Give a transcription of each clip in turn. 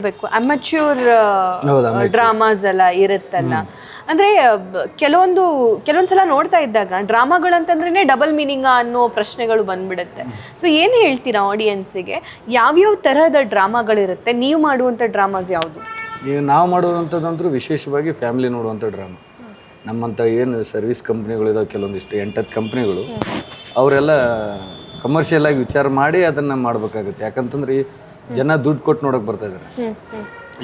ಬೇಕು amateur dramas ಎಲ್ಲ ಇರುತ್ತಲ್ಲ ಅಂದ್ರೆ ಕೆಲವೊಂದ್ಸಲ ನೋಡ್ತಾ ಇದ್ದಾಗ ಡ್ರಾಮಾಗಳಂತಂದ್ರೆ ಡಬಲ್ ಮೀನಿಂಗ್ ಅನ್ನೋ ಪ್ರಶ್ನೆಗಳು ಬಂದ್ಬಿಡುತ್ತೆ. ಸೊ ಏನ್ ಹೇಳ್ತೀರಾ ಆಡಿಯನ್ಸಿಗೆ, ಯಾವ್ಯಾವ ತರಹದ ಡ್ರಾಮಾಗಳಿರುತ್ತೆ? ನೀವು ಮಾಡುವಂತ ಡ್ರಾಮಾಸ್ ಯಾವುದು? ಈಗ ನಾವು ಮಾಡುವಂಥದ್ದಂತೂ ವಿಶೇಷವಾಗಿ ಫ್ಯಾಮಿಲಿ ನೋಡುವಂಥ ಡ್ರಾಮಾ. ನಮ್ಮಂಥ ಏನು ಸರ್ವಿಸ್ ಕಂಪ್ನಿಗಳಿದಾವೆ, ಕೆಲವೊಂದಿಷ್ಟು 8-10 ಕಂಪ್ನಿಗಳು, ಅವರೆಲ್ಲ ಕಮರ್ಷಿಯಲ್ ಆಗಿ ವಿಚಾರ ಮಾಡಿ ಅದನ್ನು ಮಾಡಬೇಕಾಗುತ್ತೆ. ಯಾಕಂತಂದ್ರೆ ಜನ ದುಡ್ಡು ಕೊಟ್ಟು ನೋಡೋಕೆ ಬರ್ತಾ ಇದ್ದಾರೆ.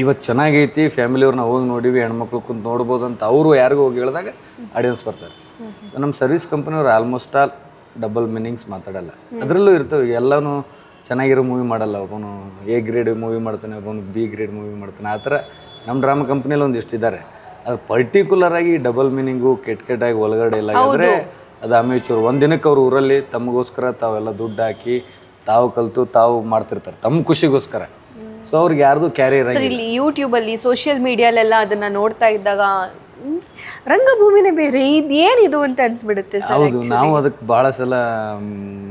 ಇವತ್ತು ಚೆನ್ನಾಗೈತಿ, ಫ್ಯಾಮಿಲಿಯವ್ರನ್ನ ಹೋಗಿ ನೋಡಿವಿ, ಹೆಣ್ಮಕ್ಳು ಕುಂತು ನೋಡ್ಬೋದು ಅಂತ ಅವರು ಯಾರಿಗೂ ಹೋಗಿ ಹೇಳಿದಾಗ ಆಡಿಯನ್ಸ್ ಬರ್ತಾರೆ. ಸೊ ನಮ್ಮ ಸರ್ವಿಸ್ ಕಂಪ್ನಿಯವ್ರು ಆಲ್ಮೋಸ್ಟ್ ಆಲ್ ಡಬಲ್ ಮೀನಿಂಗ್ಸ್ ಮಾತಾಡಲ್ಲ. ಅದರಲ್ಲೂ ಇರ್ತವೆ, ಎಲ್ಲನೂ ಚೆನ್ನಾಗಿರೋ ಮೂವಿ ಮಾಡಲ್ಲ. ಒಬ್ಬನು A ಗ್ರೇಡ್ ಮೂವಿ ಮಾಡ್ತಾನೆ, ಒಬ್ಬನು B ಗ್ರೇಡ್ ಮೂವಿ ಮಾಡ್ತಾನೆ. ಆ ಥರ ನಮ್ಮ ಡ್ರಾಮಾ ಕಂಪ್ನಿಯಲ್ಲಿ ಒಂದಿಷ್ಟು ಇದ್ದಾರೆ. ಅದು ಪರ್ಟಿಕ್ಯುಲರ್ ಆಗಿ ಡಬಲ್ ಮೀನಿಂಗು ಕೆಟ್ಟಾಗಿ ಒಳಗಡೆ ಇಲ್ಲ ಅಂದರೆ ಅದು ಅಮೇಚೂರು. ಒಂದು ದಿನಕ್ಕೆ ಅವ್ರ ಊರಲ್ಲಿ ತಮಗೋಸ್ಕರ ತಾವೆಲ್ಲ ದುಡ್ಡು ಹಾಕಿ ತಾವು ಕಲಿತು ತಾವು ಮಾಡ್ತಿರ್ತಾರೆ ತಮ್ಮ ಖುಷಿಗೋಸ್ಕರ. ಸೊ ಅವ್ರಿಗೆ ಯಾರ್ದು ಕ್ಯಾರಿಯರ್ ಆಗಿ ಇಲ್ಲಿ ಯೂಟ್ಯೂಬಲ್ಲಿ ಸೋಷಿಯಲ್ ಮೀಡಿಯಾಲೆಲ್ಲ ಅದನ್ನ ನೋಡ್ತಾ ಇದ್ದಾಗ ರಂಗಭೂಮಿನೇ ಬೇರೆ, ಇದೇನಿದು ಅಂತ ಅನ್ಸ್ಬಿಡುತ್ತೆ. ಹೌದು, ನಾವು ಅದಕ್ಕೆ ಭಾಳ ಸಲ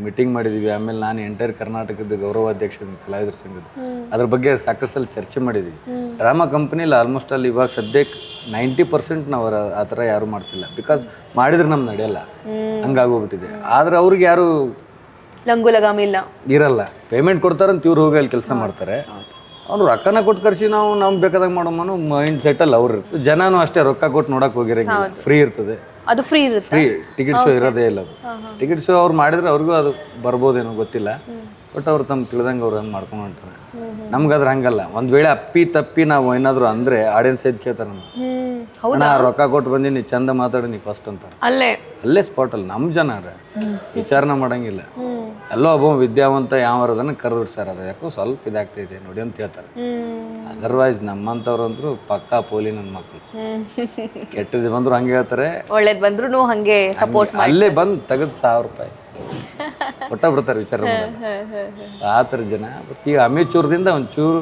ಮೀಟಿಂಗ್ ಮಾಡಿದ್ದೀವಿ. ಆಮೇಲೆ ನಾನು ಎಂಟೈರ್ ಕರ್ನಾಟಕದ ಗೌರವಾಧ್ಯಕ್ಷ ಕಲಾವಿದರ ಸಂಘದ, ಅದ್ರ ಬಗ್ಗೆ ಸಾಕಷ್ಟು ಸಲ ಚರ್ಚೆ ಮಾಡಿದ್ದೀವಿ. ಡ್ರಾಮಾ ಕಂಪ್ನಿಲಿ ಆಲ್ಮೋಸ್ಟ್ ಅಲ್ಲಿ ಇವಾಗ ಸದ್ಯಕ್ಕೆ 90% ನಾವು ಆ ಥರ ಯಾರು ಮಾಡ್ತಿಲ್ಲ. ಬಿಕಾಸ್ ಮಾಡಿದ್ರೆ ನಮ್ಗೆ ನಡೆಯಲ್ಲ, ಹಂಗಾಗೋಗ್ಬಿಟ್ಟಿದೆ. ಆದ್ರೆ ಅವ್ರಿಗೆ ಯಾರು ಲಂಗುಲಗಾಮ ಇರಲ್ಲ. ಪೇಮೆಂಟ್ ಕೊಡ್ತಾರಂತ ಇವ್ರು ಹೋಗಿ ಅಲ್ಲಿ ಕೆಲಸ ಮಾಡ್ತಾರೆ. ಅವ್ರು ರೊಕ್ಕನ ಕೊಟ್ಟು ಕರ್ಸಿ ನಾವು ಬೇಕಾದಾಗ ಮಾಡೋಮನು ಮೈಂಡ್ ಸೆಟ್ಟಲ್ಲಿ ಅವ್ರು ಇರ್ತದೆ. ಜನನೂ ಅಷ್ಟೇ ರೊಕ್ಕ ಕೊಟ್ಟು ನೋಡಕ್ಕೆ ಹೋಗಿರಂಗಿಲ್ಲ, ಫ್ರೀ ಇರ್ತದೆ. ಅದು ಫ್ರೀ ಇರುತ್ತೆ, ಫ್ರೀ ಟಿಕೆಟ್ ಶೋ ಇರೋದೇ ಇಲ್ಲ. ಅದು ಟಿಕೆಟ್ ಶೋ ಅವ್ರು ಮಾಡಿದ್ರೆ ಅವ್ರಿಗೂ ಅದು ಬರ್ಬೋದೇನೋ ಗೊತ್ತಿಲ್ಲ. ಬಟ್ ಅವ್ರು ತಮ್ಮ ತಿಳಿದಂಗೆ ಅವ್ರು ಹಂಗೆ ಮಾಡ್ಕೊಂಡು ಹೊಂಟಾರೆ. ನಮ್ಗಾದ್ರೆ ಹಂಗಲ್ಲ. ಒಂದು ವೇಳೆ ತಪ್ಪಿ ನಾವು ಏನಾದರೂ ಅಂದರೆ ಆಡಿಯನ್ಸ್ ಎದ್ದು ಕೇಳ್ತಾರೆ ನಮ್ಗೆ, ನಾ ರೊಕ್ಕ ಕೊಟ್ಟು ಬಂದೀನಿ, ಚಂದ ಮಾತಾಡಿ ನೀ ಫಸ್ಟ್ ಅಂತ ಅಲ್ಲೇ ಸ್ಪಾಟಲ್ಲಿ. ನಮ್ಮ ಜನ ವಿಚಾರಣೆ ಮಾಡಂಗಿಲ್ಲ. ಎಲ್ಲೋ ಒಬ್ಬ ವಿದ್ಯಾವಂತ ಯಾವರದನ್ನ ಕರೆದು ಸರ್ ಅದು ಯಾಕೋ ಸ್ವಲ್ಪ ಇದಾಗ್ತಾಯಿದೆ ನೋಡಿ ಅಂತ ಹೇಳ್ತಾರೆ. ಅದರ್ವೈಸ್ ನಮ್ಮಂಥವ್ರಂದ್ರು ಪಕ್ಕಾ ಪೋಲಿ ನನ್ನ ಮಕ್ಕಳು. ಕೆಟ್ಟದ್ದು ಬಂದ್ರು ಹಂಗೆ ಹೇಳ್ತಾರೆ, ಒಳ್ಳೇದು ಬಂದ್ರು ಹಂಗೆ ಸಪೋರ್ಟ್. ಅಲ್ಲೇ ಬಂದು ತೆಗೆದು 1000 ರೂಪಾಯಿ ಕೊಟ್ಟ ಬಿಡ್ತಾರೆ ವಿಚಾರ ಮಾಡೋದು. ಆ ಥರ ಜನ. ಬಟ್ ಈಗ ಅಮೇಚೂರ್ದಿಂದ ಒಂಚೂರು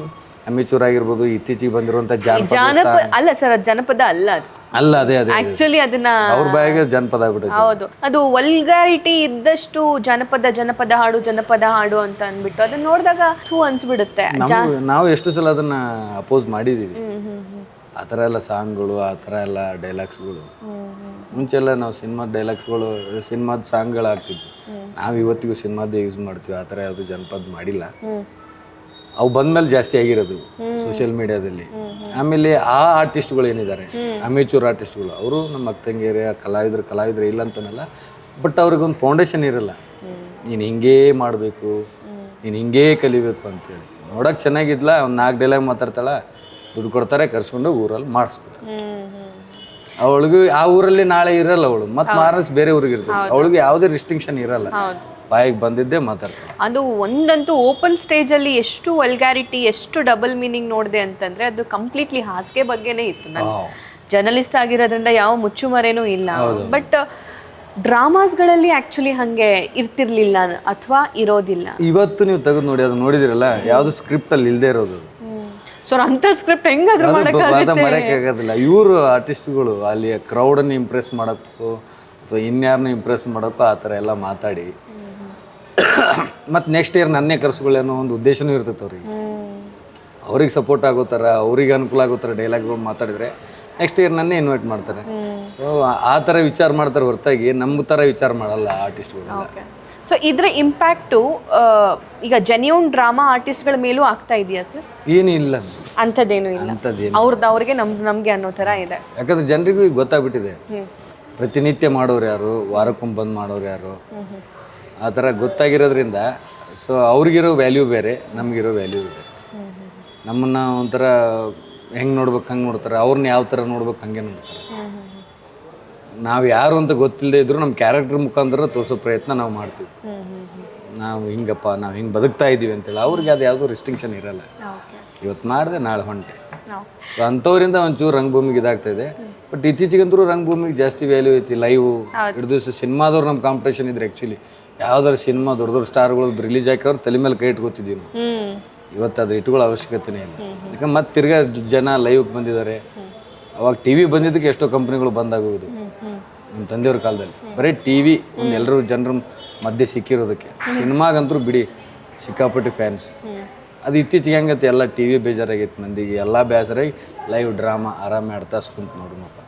ಅಮೇಚೂರ್ ಆಗಿರ್ಬೋದು. ಇತ್ತೀಚೆಗೆ ಬಂದಿರುವಂಥ ಜಾನಪದ ಅಲ್ಲ ಸರ್, ಅದು ಜನಪದ ಅಲ್ಲ. ಅದು ಅಲ್ಲ, ಅದೇ ಆಕ್ಚುಲಿ ಅದನ್ನ ಅವ್ರ ಬಾಯಿಗೆ ಜನಪದ ಆಗ್ಬಿಡುತ್ತೆ. ಹೌದು, ಅದು ವಲ್ಗಾರಿಟಿ ಇದ್ದಷ್ಟು ಜನಪದ ಹಾಡು ಅಂತ ಅಂದ್ಬಿಟ್ಟು ಅದನ್ನ ನೋಡಿದಾಗ ಥೂ ಅನ್ಸ್ಬಿಡುತ್ತೆ. ನಾವು ಎಷ್ಟು ಸಲ ಅದನ್ನ ಅಪೋಸ್ ಮಾಡಿದೀವಿ. ಆ ಥರ ಎಲ್ಲ ಸಾಂಗ್ಗಳು, ಆ ಥರ ಎಲ್ಲ ಡೈಲಾಗ್ಸ್ಗಳು. ಮುಂಚೆಲ್ಲ ನಾವು ಸಿನಿಮಾದ ಡೈಲಾಗ್ಸ್ಗಳು, ಸಿನಿಮಾದ ಸಾಂಗ್ಗಳು ಹಾಕ್ತಿದ್ವಿ. ನಾವು ಇವತ್ತಿಗೂ ಸಿನಿಮಾದ ಯೂಸ್ ಮಾಡ್ತೀವಿ. ಆ ಥರ ಯಾವುದು ಜನಪದ ಮಾಡಿಲ್ಲ. ಅವು ಬಂದ್ಮೇಲೆ ಜಾಸ್ತಿ ಆಗಿರೋದು ಸೋಷಿಯಲ್ ಮೀಡಿಯಾದಲ್ಲಿ. ಆಮೇಲೆ ಆ ಆರ್ಟಿಸ್ಟ್ಗಳು ಏನಿದ್ದಾರೆ, ಅಮೇಚೂರ್ ಆರ್ಟಿಸ್ಟ್ಗಳು, ಅವರು ನಮ್ಮ ಅಕ್ಕಂಗೇರಿಯ ಕಲಾವಿದರು ಇಲ್ಲ ಅಂತನಲ್ಲ. ಬಟ್ ಅವ್ರಿಗೊಂದು ಫೌಂಡೇಶನ್ ಇರಲ್ಲ. ನೀನು ಹಿಂಗೇ ಮಾಡಬೇಕು, ನೀನು ಹಿಂಗೇ ಕಲಿಬೇಕು ಅಂತೇಳಿ. ನೋಡೋಕೆ ಚೆನ್ನಾಗಿದ್ಲ, ಒಂದು 4 ಡೈಲಾಗ್ ಮಾತಾಡ್ತಾಳ, ದುಡ್ಡು ಕೊಡ್ತಾರೆ, ಕರ್ಸ್ಕೊಂಡು ಊರಲ್ಲಿ ಮಾಡಿಸ್ಕೊತಾರೆ. ಅವಳಿಗೆ ಆ ಊರಲ್ಲಿ ನಾಳೆ ಇರಲ್ಲ, ಅವಳು ಮತ್ತೆ ಮಾರಸ್ ಬೇರೆ ಊರಿಗೆ ಇರ್ತದೆ. ಅವಳಿಗೆ ಯಾವುದೇ ರಿಸ್ಟ್ರಿಕ್ಷನ್ ಇರಲ್ಲ, ಬಾಯಿಗೆ ಬಂದಿದ್ದೇ ಮಾತಾಡ್ತಾರೆ. ಅದು ಒಂದಂತೂ ಓಪನ್ ಸ್ಟೇಜ್ ಅಲ್ಲಿ ಎಷ್ಟು ವಲ್ಗ್ಯಾರಿಟಿ, ಎಷ್ಟು ಡಬಲ್ ಮೀನಿಂಗ್ ನೋಡಿದೆ ಅಂತಂದ್ರೆ ಅದು ಕಂಪ್ಲೀಟ್ಲಿ ಹಾಸಿಗೆ ಬಗ್ಗೆನೇ ಇತ್ತು. ನಾನು ಜರ್ನಲಿಸ್ಟ್ ಆಗಿರೋದ್ರಿಂದ ಯಾವ ಮುಚ್ಚುಮರೇನೂ ಇಲ್ಲ. ಬಟ್ ಡ್ರಾಮಾಸ್ಗಳಲ್ಲಿ ಆಕ್ಚುಲಿ ಹಂಗೆ ಇರ್ತಿರ್ಲಿಲ್ಲ ಅಥವಾ ಇರೋದಿಲ್ಲ. ಇವತ್ತು ನೀವು ತೆಗೆದು ನೋಡಿ, ಅದು ನೋಡಿದಿರಲ್ಲ, ಯಾವುದು ಸ್ಕ್ರಿಪ್ಟ್ ಅಲ್ಲಿ ಇಲ್ಲದೆ ಇರೋದು. ಸೊ ಅಂತ ಸ್ಕ್ರಿಪ್ಟ್ ಹೆಂಗಾದ್ರೂ ಮಾಡೋಕ್ಕಾಗೋದಿಲ್ಲ. ಇವರು ಆರ್ಟಿಸ್ಟ್ಗಳು ಅಲ್ಲಿ ಕ್ರೌಡನ್ನು ಇಂಪ್ರೆಸ್ ಮಾಡೋಕ್ಕೂ ಅಥವಾ ಇನ್ಯಾರನ್ನ ಇಂಪ್ರೆಸ್ ಮಾಡೋಕ್ಕೂ ಆ ಥರ ಎಲ್ಲ ಮಾತಾಡಿ ಮತ್ತು ನೆಕ್ಸ್ಟ್ ಇಯರ್ ನನ್ನೇ ಕರ್ಸ್ಕೊಳ್ಳೋ ಒಂದು ಉದ್ದೇಶನೂ ಇರ್ತೈತೆ ಅವ್ರಿಗೆ ಸಪೋರ್ಟ್ ಆಗೋ ಥರ, ಅವ್ರಿಗೆ ಅನುಕೂಲ ಆಗೋ ಥರ ಡೈಲಾಗ್ಗಳು ಮಾತಾಡಿದ್ರೆ ನೆಕ್ಸ್ಟ್ ಇಯರ್ ನನ್ನೇ ಇನ್ವೈಟ್ ಮಾಡ್ತಾರೆ. ಸೊ ಆ ಥರ ವಿಚಾರ ಮಾಡ್ತಾರೆ ಹೊರತಾಗಿ ನಮ್ಮ ಥರ ವಿಚಾರ ಮಾಡಲ್ಲ ಆರ್ಟಿಸ್ಟ್ಗಳು. ಸೊ ಇದ್ರ ಇಂಪ್ಯಾಕ್ಟು ಈಗ ಜೆನ್ಯೂನ್ ಡ್ರಾಮಾ ಆರ್ಟಿಸ್ಟ್ಗಳ ಮೇಲೂ ಆಗ್ತಾ ಇದೆಯಾ ಸರ್? ಏನಿಲ್ಲ, ಅಂಥದ್ದೇನು ಇಲ್ಲ. ಅವ್ರಿಗೆ ನಮಗೆ ಅನ್ನೋ ಥರ ಇದೆ. ಯಾಕಂದ್ರೆ ಜನರಿಗೂ ಈಗ ಗೊತ್ತಾಗ್ಬಿಟ್ಟಿದೆ, ಪ್ರತಿನಿತ್ಯ ಮಾಡೋರು ಯಾರು, ವಾರಕ್ಕೊಮ್ಮೆ ಬಂದು ಮಾಡೋರು ಯಾರು, ಆ ಥರ ಗೊತ್ತಾಗಿರೋದ್ರಿಂದ. ಸೊ ಅವ್ರಿಗಿರೋ ವ್ಯಾಲ್ಯೂ ಬೇರೆ, ನಮಗಿರೋ ವ್ಯಾಲ್ಯೂ ಬೇರೆ. ನಮ್ಮನ್ನು ಒಂಥರ ಹೆಂಗೆ ನೋಡ್ಬೇಕು ಹಂಗೆ ನೋಡ್ತಾರೆ, ಅವ್ರನ್ನ ಯಾವ ಥರ ನೋಡ್ಬೇಕು ಹಂಗೆ ನೋಡ್ತಾರೆ. ನಾವು ಯಾರು ಅಂತ ಗೊತ್ತಿಲ್ಲದೆ ಇದ್ರು ನಮ್ಮ ಕ್ಯಾರೆಕ್ಟರ್ ಮುಖಾಂತರ ತೋರಿಸೋ ಪ್ರಯತ್ನ ನಾವು ಮಾಡ್ತೀವಿ. ನಾವು ಹಿಂಗಪ್ಪ, ನಾವು ಹಿಂಗೆ ಬದುಕ್ತಾ ಇದ್ದೀವಿ ಅಂತೇಳಿ. ಅವ್ರಿಗೆ ಅದು ಯಾವುದೂ ರಿಸ್ಟ್ರಿಕ್ಷನ್ ಇರಲ್ಲ. ಇವತ್ತು ಮಾಡಿದೆ, ನಾಳೆ ಹೊಂಟೆ. ಸೊ ಅಂಥವ್ರಿಂದ ಒಂಚೂರು ರಂಗಭೂಮಿಗೆ ಇದಾಗ್ತಾಯಿದೆ. ಬಟ್ ಇತ್ತೀಚೆಗಂತೂ ರಂಗಭೂಮಿಗೆ ಜಾಸ್ತಿ ವ್ಯಾಲ್ಯೂ ಐತಿ. ಲೈವ್ ಹಿಡಿದು ಸಿನಿಮಾದವ್ರು ನಮ್ಮ ಕಾಂಪಿಟೇಷನ್ ಇದ್ರೆ ಆ್ಯಕ್ಚುಲಿ ಯಾವ್ದಾರು ಸಿನಿಮಾ ದೊಡ್ಡ ಸ್ಟಾರ್ಗಳು ರಿಲೀಸ್ ಹಾಕಿವ್ರು ತಲೆ ಮೇಲೆ ಕೈ ಇಟ್ಕೋತಿದ್ದೀವಿ ನಾವು. ಇವತ್ತು ಅದು ಇಟ್ಕೊಳ್ಳೋ ಅವಶ್ಯಕತೆನೇ ಇಲ್ಲ. ಯಾಕಂದ್ರೆ ಮತ್ತೆ ತಿರ್ಗಾ ಜನ ಲೈವ್ಗೆ ಬಂದಿದ್ದಾರೆ. ಅವಾಗ TV ಬಂದಿದ್ದಕ್ಕೆ ಎಷ್ಟೋ ಕಂಪ್ನಿಗಳು ಬಂದಾಗೋದು ನಮ್ಮ ತಂದೆಯವ್ರ ಕಾಲದಲ್ಲಿ. ಬರೀ TV ಎಲ್ಲರೂ ಜನರ ಮಧ್ಯೆ ಸಿಕ್ಕಿರೋದಕ್ಕೆ. ಸಿನಿಮಾಗಂತೂ ಬಿಡಿ, ಸಿಕ್ಕಾಪಟ್ಟೆ ಫ್ಯಾನ್ಸ್. ಅದು ಇತ್ತೀಚೆಗೆ ಹೆಂಗತ್ತೆ ಎಲ್ಲ ಟಿ ವಿ ಬೇಜಾರಾಗೈತೆ ಮಂದಿಗೆ, ಎಲ್ಲ ಬೇಜಾರಾಗಿ ಲೈವ್ ಡ್ರಾಮಾ ಆರಾಮ ಆಡ್ತಾ ಕುಂತು ನೋಡ್ರಪ್ಪ.